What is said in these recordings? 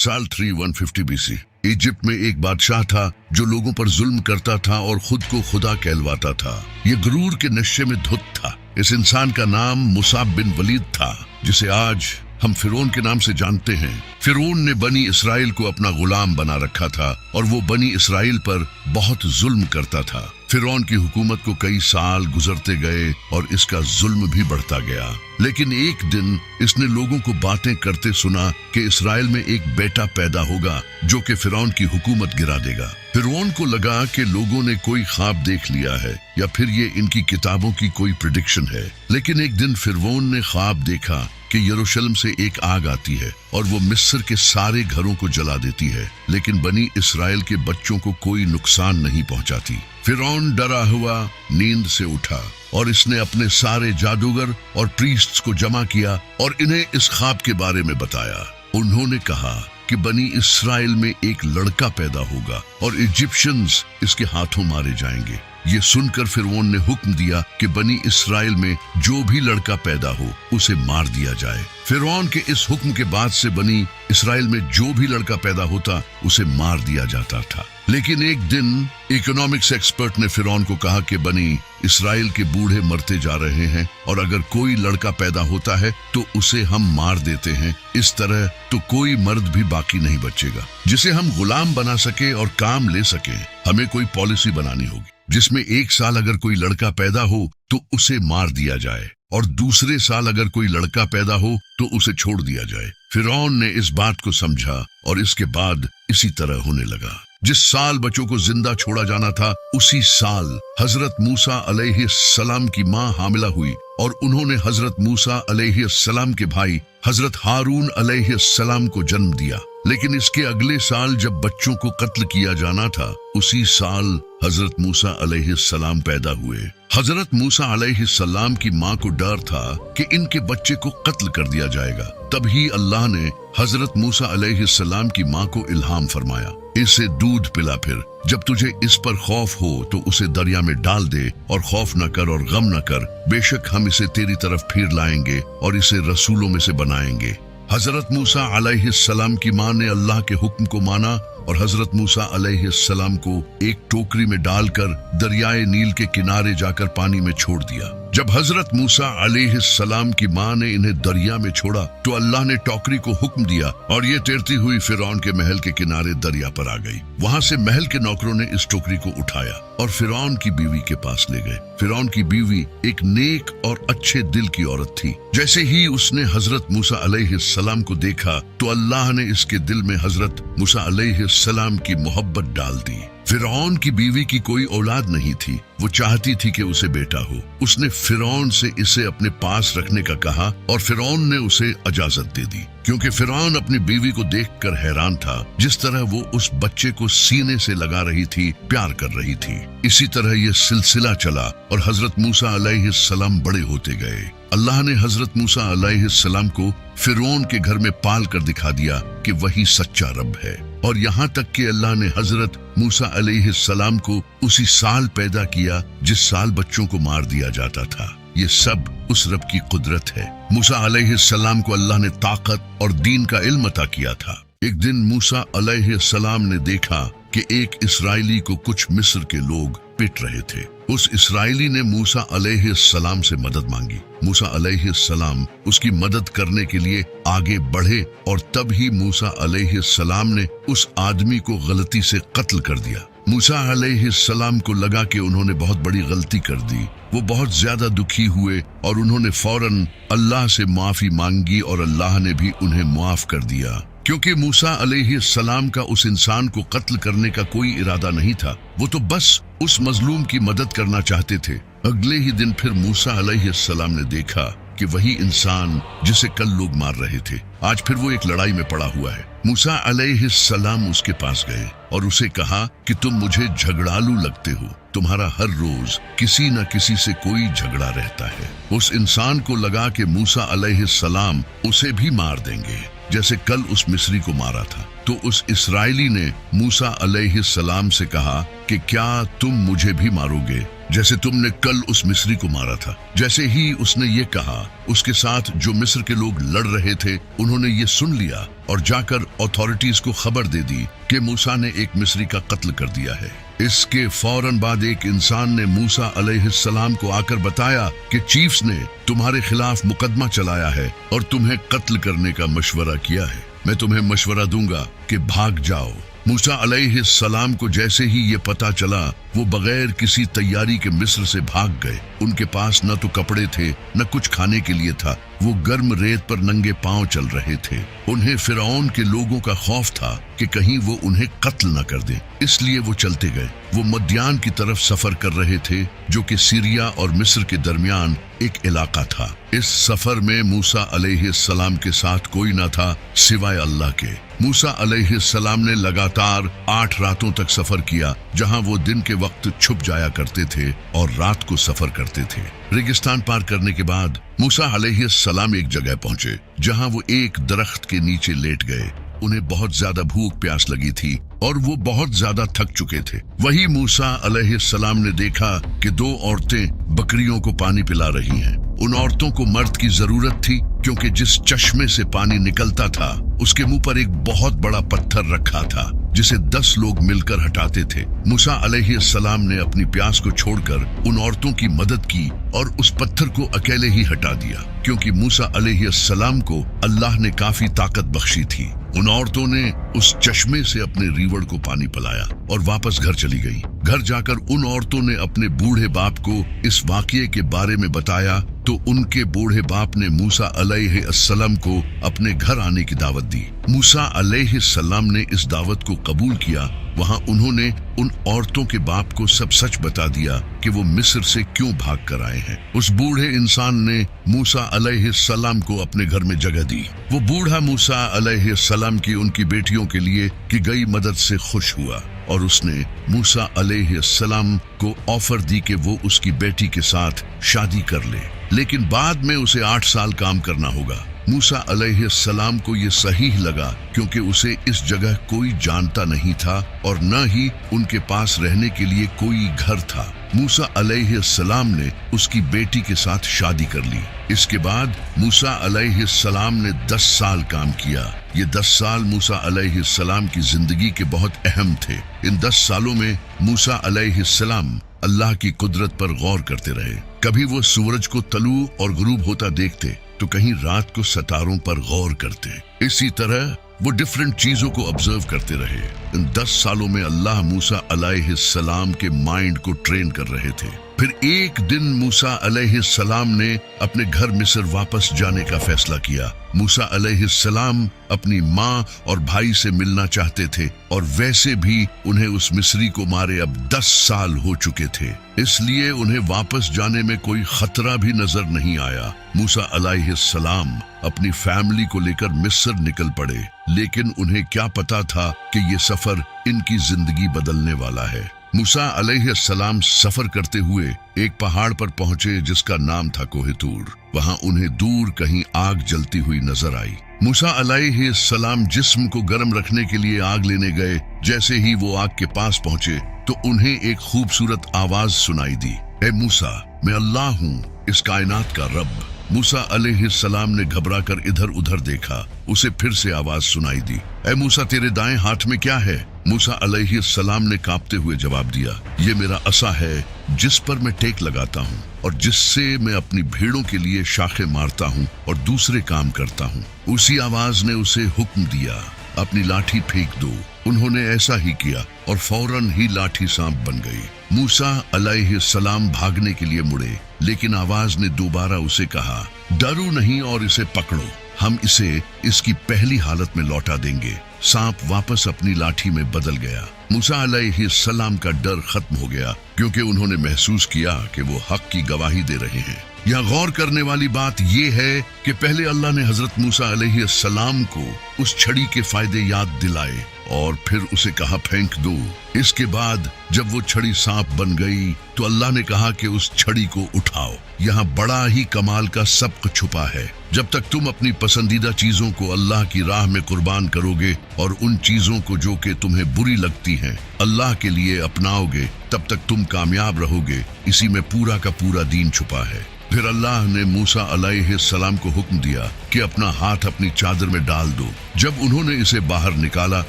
साल 3150 BC Egypt में एक बादशाह था जो लोगों पर जुल्म करता था और खुद को खुदा कहलवाता था। ये गुरूर के नशे में धुत था। इस इंसान का नाम मुसाब बिन वलीद था, जिसे आज हम फिरौन के नाम से जानते हैं। फिरौन ने बनी इसराइल को अपना गुलाम बना रखा था और वो बनी इसराइल पर बहुत जुल्म करता था। फिरौन की हुकूमत को कई साल गुजरते गए और इसका जुल्म भी बढ़ता गया। लेकिन एक दिन इसने लोगों को बातें करते सुना कि इसराइल में एक बेटा पैदा होगा जो कि फिरौन की हुकूमत गिरा देगा। फिरौन को लगा कि लोगों ने कोई ख्वाब देख लिया है या फिर ये इनकी किताबों की कोई प्रेडिक्शन है। लेकिन एक दिन फिरौन ने ख्वाब देखा कि यरूशलेम से एक आग आती है और वो मिस्र के सारे घरों को जला देती है, लेकिन बनी इसराइल के बच्चों को कोई नुकसान नहीं पहुंचाती। फिरौन डरा हुआ नींद से उठा और इसने अपने सारे जादूगर और प्रीस्ट्स को जमा किया और इन्हें इस ख्वाब के बारे में बताया। उन्होंने कहा कि बनी इसराइल में एक लड़का पैदा होगा और इजिप्शियंस इसके हाथों मारे जाएंगे। ये सुनकर फिरौन ने हुक्म दिया कि बनी इसराइल में जो भी लड़का पैदा हो उसे मार दिया जाए। फिरौन के इस हुक्म के बाद से बनी इसराइल में जो भी लड़का पैदा होता उसे मार दिया जाता था। लेकिन एक दिन इकोनॉमिक्स एक्सपर्ट ने फिरौन को कहा कि बनी इसराइल के बूढ़े मरते जा रहे हैं और अगर कोई लड़का पैदा होता है तो उसे हम मार देते हैं। इस तरह तो कोई मर्द भी बाकी नहीं बचेगा जिसे हम गुलाम बना सके और काम ले सके। हमें कोई पॉलिसी बनानी होगी जिसमें एक साल अगर कोई लड़का पैदा हो तो उसे मार दिया जाए और दूसरे साल अगर कोई लड़का पैदा हो तो उसे छोड़ दिया जाए। फिरौन ने इस बात को समझा और इसके बाद इसी तरह होने लगा। जिस साल बच्चों को जिंदा छोड़ा जाना था उसी साल हजरत मूसा अलैहिस्सलाम की मां हामिला हुई और उन्होंने हजरत मूसा अलैहिस्सलाम के भाई हजरत हारून अलैहिस्सलाम को जन्म दिया। लेकिन इसके अगले साल जब बच्चों को कत्ल किया जाना था उसी साल हजरत मूसा अलैहिस्सलाम पैदा हुए। हजरत मूसा अलैहिस्सलाम की मां को डर था कि इनके बच्चे को कत्ल कर दिया जाएगा। तभी अल्लाह ने हजरत मूसा अलैहिस्सलाम की मां को इल्हाम फरमाया, इसे दूध पिला, फिर जब तुझे इस पर खौफ हो तो उसे दरिया में डाल दे और खौफ न कर और गम न कर, बेशक हम इसे तेरी तरफ फिर लाएंगे और इसे रसूलों में से बनाएंगे। हजरत मूसा अलैहिस्सलाम की मां ने अल्लाह के हुक्म को माना और हजरत मूसा अलैहिस्सलाम को एक टोकरी में डालकर दरियाए नील के किनारे जाकर पानी में छोड़ दिया। जब हजरत मूसा अलैहिस्सलाम की मां ने इन्हें दरिया में छोड़ा तो अल्लाह ने टोकरी को हुक्म दिया और ये तैरती हुई फिरौन के महल के किनारे दरिया पर आ गई। वहां से महल के नौकरों ने इस टोकरी को उठाया और फिरौन की बीवी के पास ले गए। फिरौन की बीवी एक नेक और अच्छे दिल की औरत थी। जैसे ही उसने हजरत मूसा अलैहिस्सलाम को देखा तो अल्लाह ने इसके दिल में हजरत मूसा अलैहिस्सलाम की मोहब्बत डाल दी। फिरौन की बीवी की कोई औलाद नहीं थी, वो चाहती थी कि उसे बेटा हो। उसने फिरौन से इसे अपने पास रखने का कहा और फिरौन ने उसे इजाजत दे दी, क्योंकि फिरौन अपनी बीवी को देखकर हैरान था। जिस तरह वो उस बच्चे को सीने से लगा रही थी, प्यार कर रही थी। इसी तरह ये सिलसिला चला और हजरत मूसा अलैहिस्सलाम बड़े होते गए। अल्लाह ने हजरत मूसा अलैहिस्सलाम को फिरौन के घर में पाल कर दिखा दिया कि वही सच्चा रब है। और यहाँ तक कि अल्लाह ने हजरत मूसा अलैहिस्सलाम को उसी साल पैदा किया जिस साल बच्चों को मार दिया जाता था। ये सब उस रब की कुदरत है। मूसा अलैहिस्सलाम को अल्लाह ने ताकत और दीन का इल्म अता किया था। एक दिन मूसा अलैहिस्सलाम ने देखा कि एक इसराइली को कुछ मिस्र के लोग पिट रहे थे। उस इसराइली ने मूसा अलैहिस्सलाम से मदद मांगी। मूसा अलैहिस्सलाम उसकी मदद करने के लिए आगे बढ़े और तब ही मूसा अलैहिस्सलाम ने उस आदमी को गलती से कत्ल कर दिया। मूसा अलैहिस्सलाम को लगा कि उन्होंने बहुत बड़ी गलती कर दी। वो बहुत ज्यादा दुखी हुए और उन्होंने फौरन अल्लाह से माफी मांगी और अल्लाह ने भी उन्हें माफ कर दिया, क्योंकि मूसा अलैहिस्सलाम का उस इंसान को कत्ल करने का कोई इरादा नहीं था। वो तो बस उस मजलूम की मदद करना चाहते थे। अगले ही दिन फिर मूसा अलैहिस्सलाम ने देखा कि वही इंसान जिसे कल लोग मार रहे थे, आज फिर वो एक लड़ाई में पड़ा हुआ है। मूसा अलैहिस्सलाम उसके पास गए और उसे कहा कि तुम मुझे झगड़ालू लगते हो, तुम्हारा हर रोज किसी न किसी से कोई झगड़ा रहता है। उस इंसान को लगा कि मूसा अलैहिस्सलाम उसे भी मार देंगे जैसे कल उस मिस्री को मारा था। तो उस इसराइली ने मूसा अलैहिस्सलाम से कहा कि क्या तुम मुझे भी मारोगे जैसे तुमने कल उस मिस्री को मारा था। जैसे ही उसने ये कहा, उसके साथ जो मिस्र के लोग लड़ रहे थे उन्होंने ये सुन लिया और जाकर अथॉरिटीज को खबर दे दी कि मूसा ने एक मिस्री का कत्ल कर दिया है। इसके फौरन बाद एक इंसान ने मूसा अलैहिस्सलाम को आकर बताया कि चीफ्स ने तुम्हारे खिलाफ मुकदमा चलाया है और तुम्हें कत्ल करने का मशवरा किया है। मैं तुम्हें मशवरा दूंगा कि भाग जाओ। मूसा अलैहिस्सलाम को जैसे ही ये पता चला, वो बगैर किसी तैयारी के मिस्र से भाग गए। उनके पास न तो कपड़े थे न कुछ खाने के लिए था। वो गर्म रेत पर नंगे पांव चल रहे थे। उन्हें फिरौन के लोगों का खौफ था कि कहीं वो उन्हें कत्ल न कर दें, इसलिए वो चलते गए। वो मद्यान की तरफ सफर कर रहे थे, जो कि सीरिया और मिस्र के दरमियान एक इलाका था। इस सफर में मूसा अलैहिस्सलाम के साथ कोई न था सिवाय अल्लाह के। मूसा अलैहिस्सलाम ने लगातार 8 रातों तक सफर किया, जहां वो दिन के वक्त छुप जाया करते थे और रात को सफर करते थे। रेगिस्तान पार करने के बाद मूसा अलैहिस्सलाम एक जगह पहुंचे, जहां वो एक दरख्त के नीचे लेट गए। उन्हें बहुत ज्यादा भूख प्यास लगी थी और वो बहुत ज्यादा थक चुके थे। वही मूसा अलैहिस्सलाम ने देखा कि 2 औरतें बकरियों को पानी पिला रही हैं। उन औरतों को मर्द की जरूरत थी, क्योंकि जिस चश्मे से पानी निकलता था उसके मुंह पर एक बहुत बड़ा पत्थर रखा था, जिसे 10 लोग मिलकर हटाते थे। मूसा अलैहिस्सलाम ने अपनी प्यास को छोड़कर उन औरतों की मदद की और उस पत्थर को अकेले ही हटा दिया, क्योंकि मूसा अलैहिस्सलाम को अल्लाह ने काफी ताकत बख्शी थी। उन औरतों ने उस चश्मे से अपने रीवड़ को पानी पिलाया और वापस घर चली गई। घर जाकर उन औरतों ने अपने बूढ़े बाप को इस वाकये के बारे में बताया, तो उनके बूढ़े बाप ने मूसा अलैहिस्सलाम को अपने घर आने की दावत दी। मूसा अलैहिस्सलाम ने इस दावत को कबूल किया। वहां उन्होंने उन औरतों के बाप को सब सच बता दिया कि वो मिस्र से क्यों भाग कर आए हैं। उस बूढ़े इंसान ने मूसा अलैहिस्सलाम को अपने घर में जगह दी। वो बूढ़ा मूसा अलैहिस्सलाम की उनकी बेटियों के लिए की गई मदद से खुश हुआ और उसने मूसा अलैहिस्सलाम को ऑफर दी कि वो उसकी बेटी के साथ शादी कर ले, लेकिन बाद में उसे 8 साल काम करना होगा। मूसा अलैहिस्सलाम को ये सही लगा, क्योंकि उसे इस जगह कोई जानता नहीं था और न ही उनके पास रहने के लिए कोई घर था। मूसा अलैहिस्सलाम ने उसकी बेटी के साथ शादी कर ली। इसके बाद मूसा अलैहिस्सलाम ने 10 साल काम किया। ये 10 साल मूसा अलैहिस्सलाम की जिंदगी के बहुत अहम थे। इन 10 सालों में मूसा अलैहिस्सलाम अल्लाह की कुदरत पर गौर करते रहे। कभी वो सूरज को तलू और गुरूब होता देखते, तो कहीं रात को सितारों पर गौर करते। इसी तरह वो डिफरेंट चीजों को ऑब्जर्व करते रहे। इन 10 सालों में अल्लाह मूसा अलैहिस्सलाम के माइंड को ट्रेन कर रहे थे। फिर एक दिन मूसा अलैहिस्सलाम ने अपने घर मिस्र वापस जाने का फैसला किया। मूसा अलैहिस्सलाम अपनी माँ और भाई से मिलना चाहते थे, और वैसे भी उन्हें उस मिस्री को मारे अब 10 साल हो चुके थे, इसलिए उन्हें वापस जाने में कोई खतरा भी नजर नहीं आया। मूसा अलैहिस्सलाम अपनी फैमिली को लेकर मिस्र निकल पड़े, लेकिन उन्हें क्या पता था कि ये सफर इनकी जिंदगी बदलने वाला है। मूसा अलैहिस्सलाम सफर करते हुए एक पहाड़ पर पहुंचे, जिसका नाम था कोहितूर। वहां उन्हें दूर कहीं आग जलती हुई नजर आई। मूसा अलैहिस्सलाम जिस्म को गर्म रखने के लिए आग लेने गए। जैसे ही वो आग के पास पहुंचे, तो उन्हें एक खूबसूरत आवाज सुनाई दी, ए मूसा, मैं अल्लाह हूँ, इस कायनात का रब। मूसा अलैहिस्सलाम ने घबराकर इधर उधर देखा। उसे फिर से आवाज सुनाई दी, ए मूसा, तेरे दाएं हाथ में क्या है? मूसा अलैहिस्सलाम ने कांपते हुए जवाब दिया, ये मेरा असा है, जिस पर मैं टेक लगाता हूँ और जिससे मैं अपनी भेड़ों के लिए शाखें मारता हूँ और दूसरे काम करता हूँ। उसी आवाज ने उसे हुक्म दिया, अपनी लाठी फेंक दो। उन्होंने ऐसा ही किया और फौरन ही लाठी सांप बन गई। मूसा अलैहिस्सलाम भागने के लिए मुड़े, लेकिन आवाज ने दोबारा उसे कहा, डरो नहीं और इसे पकड़ो, हम इसे इसकी पहली हालत में लौटा देंगे। सांप वापस अपनी लाठी में बदल गया। मूसा अलैहिस्सलाम का डर खत्म हो गया, क्योंकि उन्होंने महसूस किया कि वो हक की गवाही दे रहे हैं। यहाँ गौर करने वाली बात यह है कि पहले अल्लाह ने हजरत मूसा अलैहिस्सलाम को उस छड़ी के फायदे याद दिलाए और फिर उसे कहा फेंक दो। इसके बाद जब वो छड़ी सांप बन गई तो अल्लाह ने कहा कि उस छड़ी को उठाओ। यहाँ बड़ा ही कमाल का सबक छुपा है। जब तक तुम अपनी पसंदीदा चीजों को अल्लाह की राह में कुर्बान करोगे और उन चीजों को जो कि तुम्हें बुरी लगती हैं अल्लाह के लिए अपनाओगे, तब तक तुम कामयाब रहोगे। इसी में पूरा का पूरा दीन छुपा है। फिर अल्लाह ने मूसा अलैहिस्सलाम को हुक्म दिया कि अपना हाथ अपनी चादर में डाल दो। जब उन्होंने इसे बाहर निकाला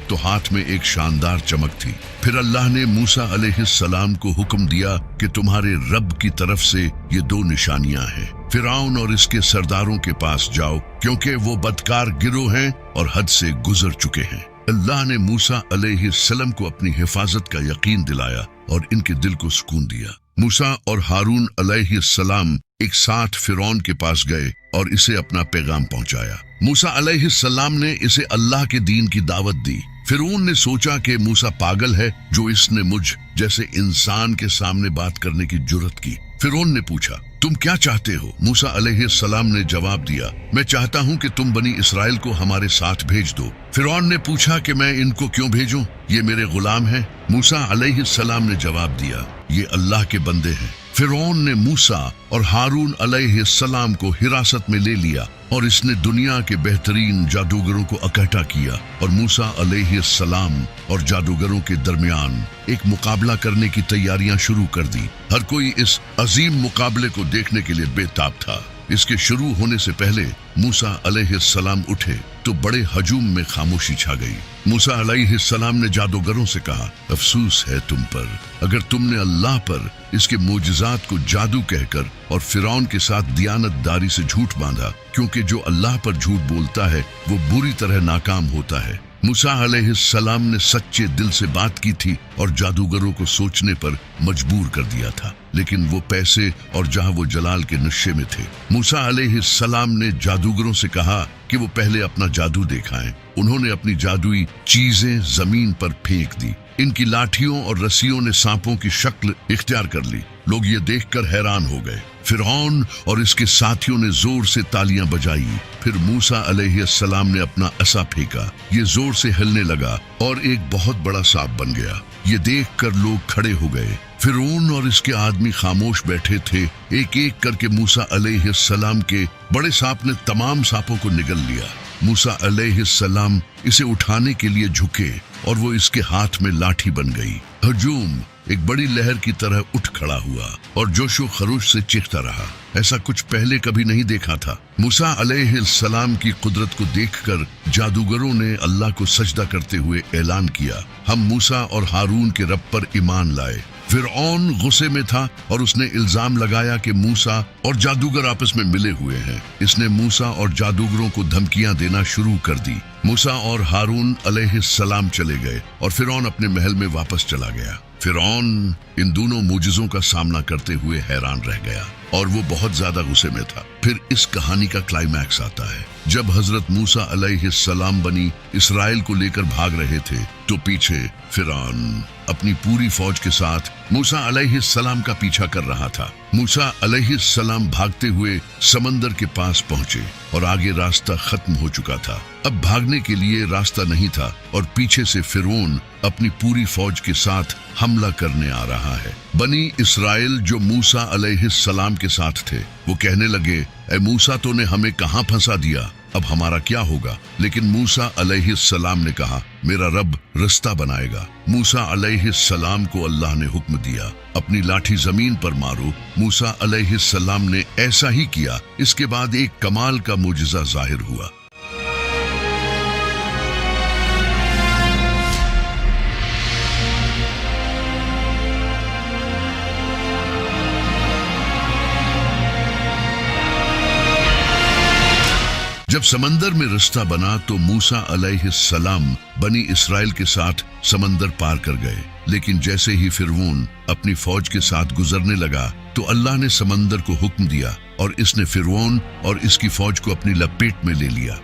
तो हाथ में एक शानदार चमक थी। फिर अल्लाह ने मूसा अलैहिस्सलाम को हुक्म दिया कि तुम्हारे रब की तरफ से ये दो निशानियां हैं। फिरौन और इसके सरदारों के पास जाओ क्योंकि वो बदकार गिरोह हैं और हद से गुजर चुके हैं। अल्लाह ने मूसा अलैहिस्सलाम को अपनी हिफाजत का यकीन दिलाया और इनके दिल को सुकून दिया। मूसा और हारून अलैहिस्सलाम एक साथ फिरौन के पास गए और इसे अपना पैगाम पहुंचाया। मूसा अलैहिस्सलाम ने इसे अल्लाह के दीन की दावत दी। फिरौन ने सोचा कि मूसा पागल है जो इसने मुझ जैसे इंसान के सामने बात करने की जुर्रत की। फिरौन ने पूछा, तुम क्या चाहते हो? मूसा अलैहिस्सलाम ने जवाब दिया, मैं चाहता हूँ कि तुम बनी इसराइल को हमारे साथ भेज दो। फिरौन ने पूछा कि मैं इनको क्यों भेजूं? ये मेरे गुलाम हैं। मूसा अलैहिस्सलाम ने जवाब दिया, ये अल्लाह के बंदे हैं। फिरौन ने मूसा और हारून अलैहिस्सलाम को हिरासत में ले लिया और इसने दुनिया के बेहतरीन जादूगरों को इकट्ठा किया और मूसा अलैहिस्सलाम और जादूगरों के दरमियान एक मुकाबला करने की तैयारियां शुरू कर दी। हर कोई इस अजीम मुकाबले को देखने के लिए बेताब था। इसके शुरू होने से पहले मूसा अलैहिस्सलाम उठे तो बड़े हजूम में खामोशी छा गई। मूसा अलैहिस्सलाम ने जादूगरों से कहा, अफसोस है तुम पर, अगर तुमने अल्लाह पर इसके मोजज़ात को जादू कहकर और फिरौन के साथ दियानतदारी से झूठ बांधा, क्योंकि जो अल्लाह पर झूठ बोलता है वो बुरी तरह नाकाम होता है। मूसा अलैहिस्सलाम ने सच्चे दिल से बात की थी और जादूगरों को सोचने पर मजबूर कर दिया था, लेकिन वो पैसे और जहां वो जलाल के नशे में थे। मूसा अलैहिस्सलाम ने जादूगरों से कहा कि वो पहले अपना जादू दिखाएं। उन्होंने अपनी जादुई चीजें जमीन पर फेंक दी। इनकी लाठियों और रस्सियों ने सांपों की शक्ल इख्तियार कर ली। लोग ये देखकर हैरान हो गए। फिरौन और इसके साथियों ने जोर से तालियां बजाई। फिर मूसा अलैहिस्सलाम ने अपना असा फेंका। ये जोर से हिलने लगा और एक बहुत बड़ा सांप बन गया। ये देखकर लोग खड़े हो गए। फिरौन और इसके आदमी खामोश बैठे थे। एक एक करके मूसा अलैहिस्सलाम के बड़े सांप ने तमाम सांपों को निगल लिया। मूसा अलैहिस्सलाम इसे उठाने के लिए झुके और वो इसके हाथ में लाठी बन गई। हजूम एक बड़ी लहर की तरह उठ खड़ा हुआ और जोशो खरोश से चीखता रहा। ऐसा कुछ पहले कभी नहीं देखा था। मूसा अलैहिस्सलाम की कुदरत को देखकर जादूगरों ने अल्लाह को सजदा करते हुए ऐलान किया, हम मूसा और हारून के रब पर ईमान लाए। फिरौन गुस्से में था और उसने इल्जाम लगाया कि मूसा और जादूगर आपस में मिले हुए हैं। इसने मूसा और जादूगरों को धमकियां देना शुरू कर दी। मूसा और हारून अलैहिस्सलाम चले गए और फिरौन अपने महल में वापस चला गया। फिरौन इन दोनों मुजिज़ों का सामना करते हुए हैरान रह गया और वो बहुत ज्यादा गुस्से में था। फिर इस कहानी का क्लाइमैक्स आता है। जब हजरत मूसा अलैहिस्सलाम बनी इसराइल को लेकर भाग रहे थे तो पीछे फिरौन अपनी पूरी फौज के साथ मूसा अलैहिस्सलाम का पीछा कर रहा था। मूसा अलैहिस्सलाम भागते हुए समंदर के पास पहुंचे और आगे रास्ता खत्म हो चुका था। अब भागने के लिए रास्ता नहीं था और पीछे से फिरौन अपनी पूरी फौज के साथ हमला करने आ रहा है। बनी इसराइल जो मूसा अलैहिस्सलाम के साथ थे वो कहने लगे, ए मूसा तो ने हमें कहां फंसा दिया, अब हमारा क्या होगा? लेकिन मूसा अलैहिस्सलाम ने कहा, मेरा रब रास्ता बनाएगा। मूसा अलैहिस्सलाम को अल्लाह ने हुक्म दिया, अपनी लाठी जमीन पर मारो। मूसा अलैहिस्सलाम ने ऐसा ही किया। इसके बाद एक कमाल का मुजिज़ा जाहिर हुआ। जब समंदर में रास्ता बना तो मूसा अलैहिस्सलाम बनी इसराइल के साथ समंदर पार कर गए। लेकिन जैसे ही फिरौन अपनी फौज के साथ गुजरने लगा तो अल्लाह ने समंदर को हुक्म दिया और इसने फिरौन और इसकी फौज को अपनी लपेट में ले लिया।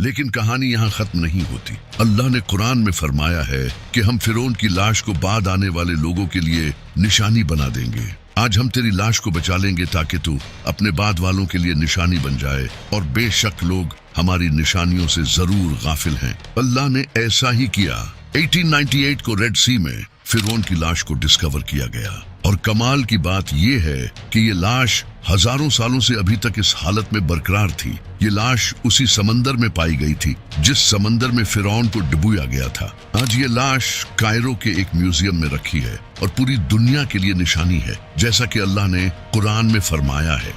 لیکن کہانی یہاں ختم نہیں ہوتی۔ اللہ نے قرآن میں فرمایا ہے کہ ہم فرعون کی لاش کو بعد آنے والے لوگوں کے لیے نشانی بنا دیں گے۔ آج ہم تیری لاش کو بچا لیں گے تاکہ تو اپنے بعد والوں کے لیے نشانی بن جائے، اور بے شک لوگ ہماری نشانیوں سے ضرور غافل ہیں۔ اللہ نے ایسا ہی کیا۔ 1898 کو ریڈ سی میں فرعون کی لاش کو ڈسکور کیا گیا، اور کمال کی بات یہ ہے کہ یہ لاش ہزاروں سالوں سے ابھی تک اس حالت میں برقرار تھی۔ یہ لاش اسی سمندر میں پائی گئی تھی جس سمندر میں فرعون کو ڈبویا گیا تھا۔ آج یہ لاش کائرو کے ایک میوزیم میں رکھی ہے اور پوری دنیا کے لیے نشانی ہے، جیسا کہ اللہ نے قرآن میں فرمایا ہے۔